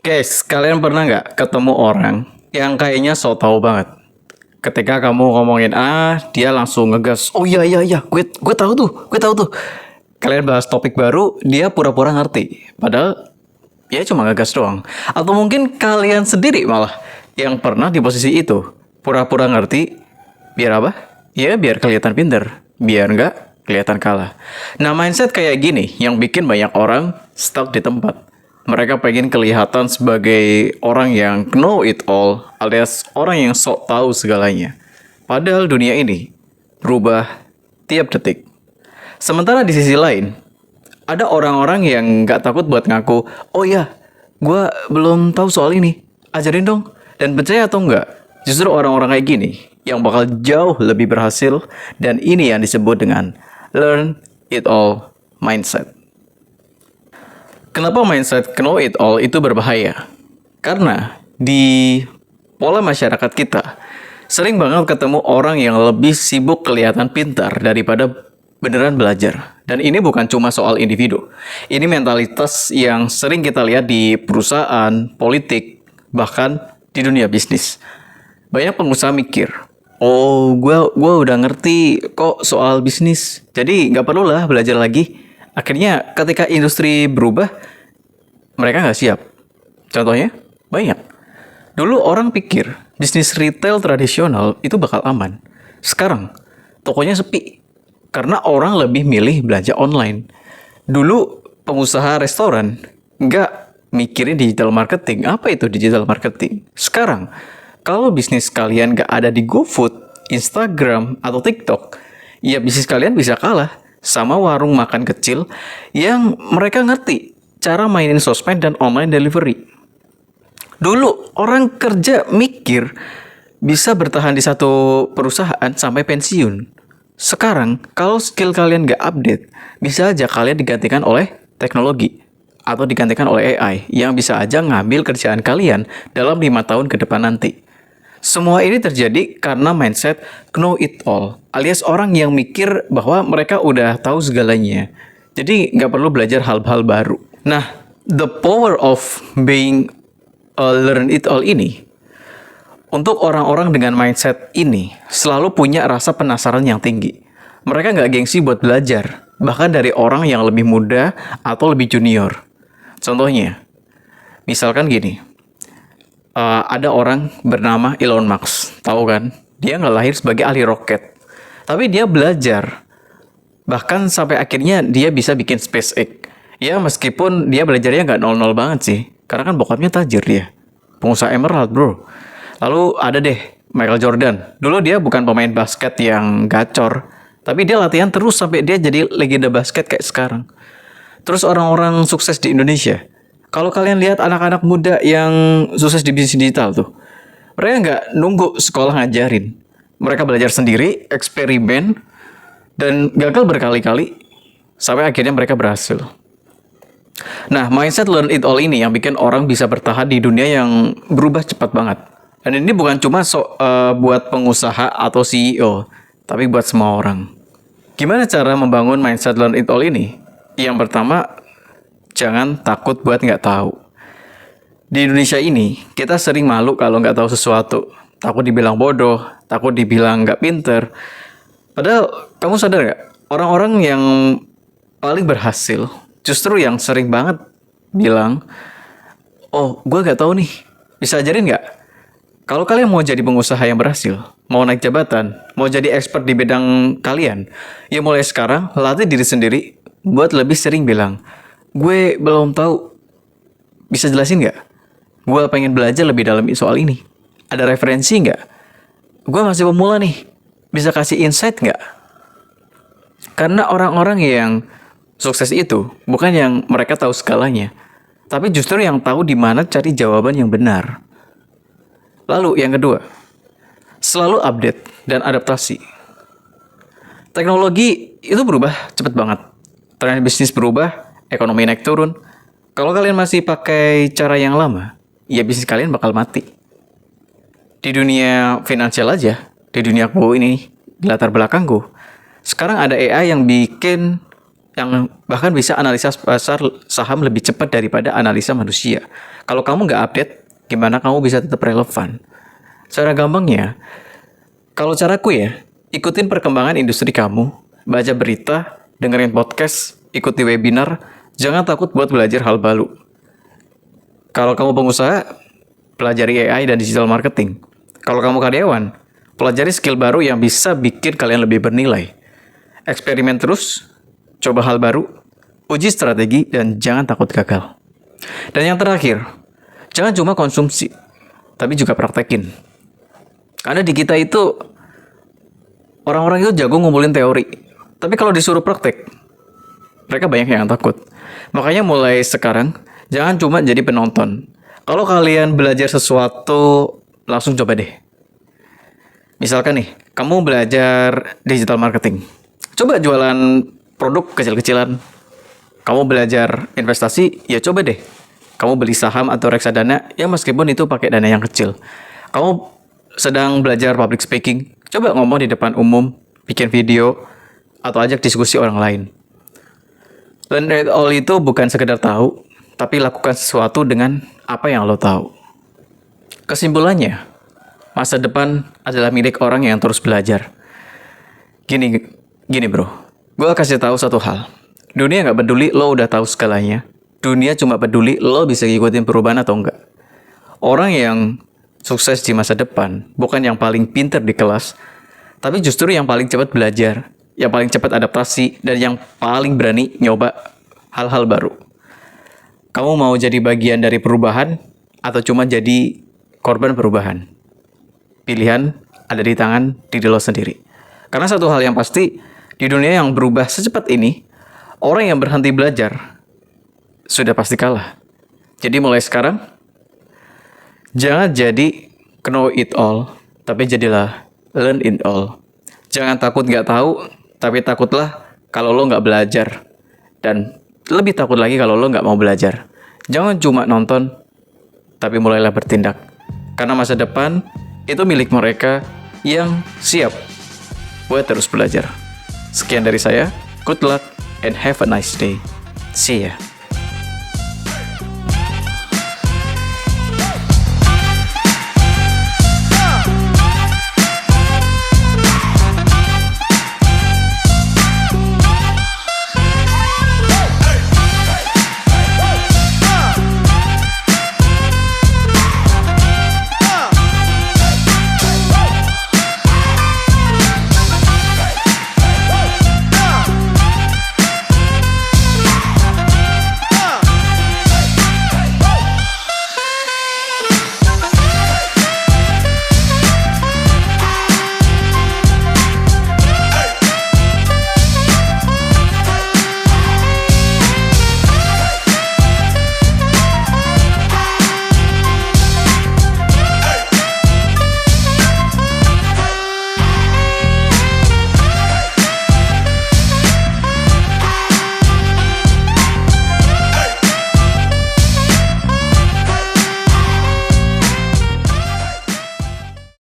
Guys, kalian pernah nggak ketemu orang yang kayaknya so tau banget? Ketika kamu ngomongin A, dia langsung ngegas. Oh iya iya iya, gue tahu tuh, gue tahu tuh. Kalian bahas topik baru, dia pura-pura ngerti. Padahal dia cuma ngegas doang. Atau mungkin kalian sendiri malah yang pernah di posisi itu, pura-pura ngerti, biar apa? Ya biar kelihatan pinter, biar nggak kelihatan kalah. Nah mindset kayak gini yang bikin banyak orang stuck di tempat. Mereka pengen kelihatan sebagai orang yang know it all, alias orang yang sok tahu segalanya. Padahal dunia ini berubah tiap detik. Sementara di sisi lain, ada orang-orang yang nggak takut buat ngaku, oh ya, gue belum tahu soal ini, ajarin dong. Dan percaya atau enggak, justru orang-orang kayak gini yang bakal jauh lebih berhasil, dan ini yang disebut dengan learn it all mindset. Kenapa mindset know it all itu berbahaya? Karena di pola masyarakat kita, sering banget ketemu orang yang lebih sibuk kelihatan pintar daripada beneran belajar. Dan ini bukan cuma soal individu. Ini mentalitas yang sering kita lihat di perusahaan, politik, bahkan di dunia bisnis. Banyak pengusaha mikir, oh gue udah ngerti kok soal bisnis, jadi nggak perlu lah belajar lagi. Akhirnya ketika industri berubah, mereka nggak siap. Contohnya, banyak. Dulu orang pikir bisnis retail tradisional itu bakal aman. Sekarang, tokonya sepi. Karena orang lebih milih belanja online. Dulu pengusaha restoran nggak mikirin digital marketing. Apa itu digital marketing? Sekarang, kalau bisnis kalian nggak ada di GoFood, Instagram, atau TikTok, ya bisnis kalian bisa kalah sama warung makan kecil yang mereka ngerti cara mainin sosmed dan online delivery. Dulu orang kerja mikir bisa bertahan di satu perusahaan sampai pensiun. Sekarang kalau skill kalian nggak update, bisa aja kalian digantikan oleh teknologi atau digantikan oleh AI yang bisa aja ngambil kerjaan kalian dalam 5 tahun ke depan nanti. Semua ini terjadi karena mindset know it all, alias orang yang mikir bahwa mereka udah tahu segalanya. Jadi nggak perlu belajar hal-hal baru. Nah, the power of being learn it all ini, untuk orang-orang dengan mindset ini selalu punya rasa penasaran yang tinggi. Mereka nggak gengsi buat belajar, bahkan dari orang yang lebih muda atau lebih junior. Contohnya, misalkan gini, ada orang bernama Elon Musk, tahu kan? Dia nggak lahir sebagai ahli roket, tapi dia belajar. Bahkan sampai akhirnya dia bisa bikin SpaceX. Ya meskipun dia belajarnya nggak nol-nol banget sih, karena kan bokapnya tajir dia. Pengusaha emerald bro. Lalu ada deh Michael Jordan. Dulu dia bukan pemain basket yang gacor, tapi dia latihan terus sampai dia jadi legenda basket kayak sekarang. Terus orang-orang sukses di Indonesia, kalau kalian lihat anak-anak muda yang sukses di bisnis digital tuh, mereka nggak nunggu sekolah ngajarin. Mereka belajar sendiri, eksperimen, dan gagal berkali-kali, sampai akhirnya mereka berhasil. Nah, mindset learn it all ini yang bikin orang bisa bertahan di dunia yang berubah cepat banget. Dan ini bukan cuma buat pengusaha atau CEO, tapi buat semua orang. Gimana cara membangun mindset learn it all ini? Yang pertama, jangan takut buat nggak tahu. Di Indonesia ini, kita sering malu kalau nggak tahu sesuatu. Takut dibilang bodoh, takut dibilang nggak pinter. Padahal, kamu sadar nggak? Orang-orang yang paling berhasil, justru yang sering banget bilang, oh gue nggak tahu nih, bisa ajarin nggak? Kalau kalian mau jadi pengusaha yang berhasil, mau naik jabatan, mau jadi expert di bidang kalian, ya mulai sekarang latih diri sendiri buat lebih sering bilang, gue belum tahu, bisa jelasin nggak? Gue pengen belajar lebih dalam soal ini. Ada referensi nggak? Gue masih pemula nih, bisa kasih insight nggak? Karena orang-orang yang sukses itu bukan yang mereka tahu segalanya, tapi justru yang tahu di mana cari jawaban yang benar. Lalu yang kedua, selalu update dan adaptasi. Teknologi itu berubah cepat banget. Tren bisnis berubah, ekonomi naik turun. Kalau kalian masih pakai cara yang lama, ya bisnis kalian bakal mati. Di dunia finansial aja, di dunia aku ini, di latar belakangku, sekarang ada AI yang bikin yang bahkan bisa analisa pasar saham lebih cepat daripada analisa manusia. Kalau kamu nggak update, gimana kamu bisa tetap relevan? Secara gampangnya, kalau caraku ya, ikutin perkembangan industri kamu, baca berita, dengerin podcast, ikuti webinar, jangan takut buat belajar hal baru. Kalau kamu pengusaha, pelajari AI dan digital marketing. Kalau kamu karyawan, pelajari skill baru yang bisa bikin kalian lebih bernilai. Eksperimen terus, coba hal baru, uji strategi, dan jangan takut gagal. Dan yang terakhir, jangan cuma konsumsi, tapi juga praktekin. Karena di kita itu, orang-orang itu jago ngumpulin teori. Tapi kalau disuruh praktek, mereka banyak yang takut. Makanya mulai sekarang, jangan cuma jadi penonton. Kalau kalian belajar sesuatu, langsung coba deh. Misalkan nih, kamu belajar digital marketing. Coba jualan produk kecil-kecilan. Kamu belajar investasi, ya coba deh. Kamu beli saham atau reksadana, ya meskipun itu pakai dana yang kecil. Kamu sedang belajar public speaking, coba ngomong di depan umum, bikin video, atau ajak diskusi orang lain. Learn it all itu bukan sekedar tahu, tapi lakukan sesuatu dengan apa yang lo tahu. Kesimpulannya, masa depan adalah milik orang yang terus belajar. Gini bro, gue kasih tahu satu hal. Dunia nggak peduli lo udah tahu segalanya. Dunia cuma peduli lo bisa ngikutin perubahan atau enggak. Orang yang sukses di masa depan bukan yang paling pinter di kelas, tapi justru yang paling cepat belajar, yang paling cepat adaptasi, dan yang paling berani nyoba hal-hal baru. Kamu mau jadi bagian dari perubahan atau cuma jadi korban perubahan? Pilihan ada di tangan diri lo sendiri. Karena satu hal yang pasti, di dunia yang berubah secepat ini, orang yang berhenti belajar sudah pasti kalah. Jadi mulai sekarang, jangan jadi know it all, tapi jadilah learn it all. Jangan takut nggak tahu, tapi takutlah kalau lo nggak belajar. Dan lebih takut lagi kalau lo nggak mau belajar. Jangan cuma nonton, tapi mulailah bertindak. Karena masa depan itu milik mereka yang siap buat terus belajar. Sekian dari saya, good luck and have a nice day. See ya.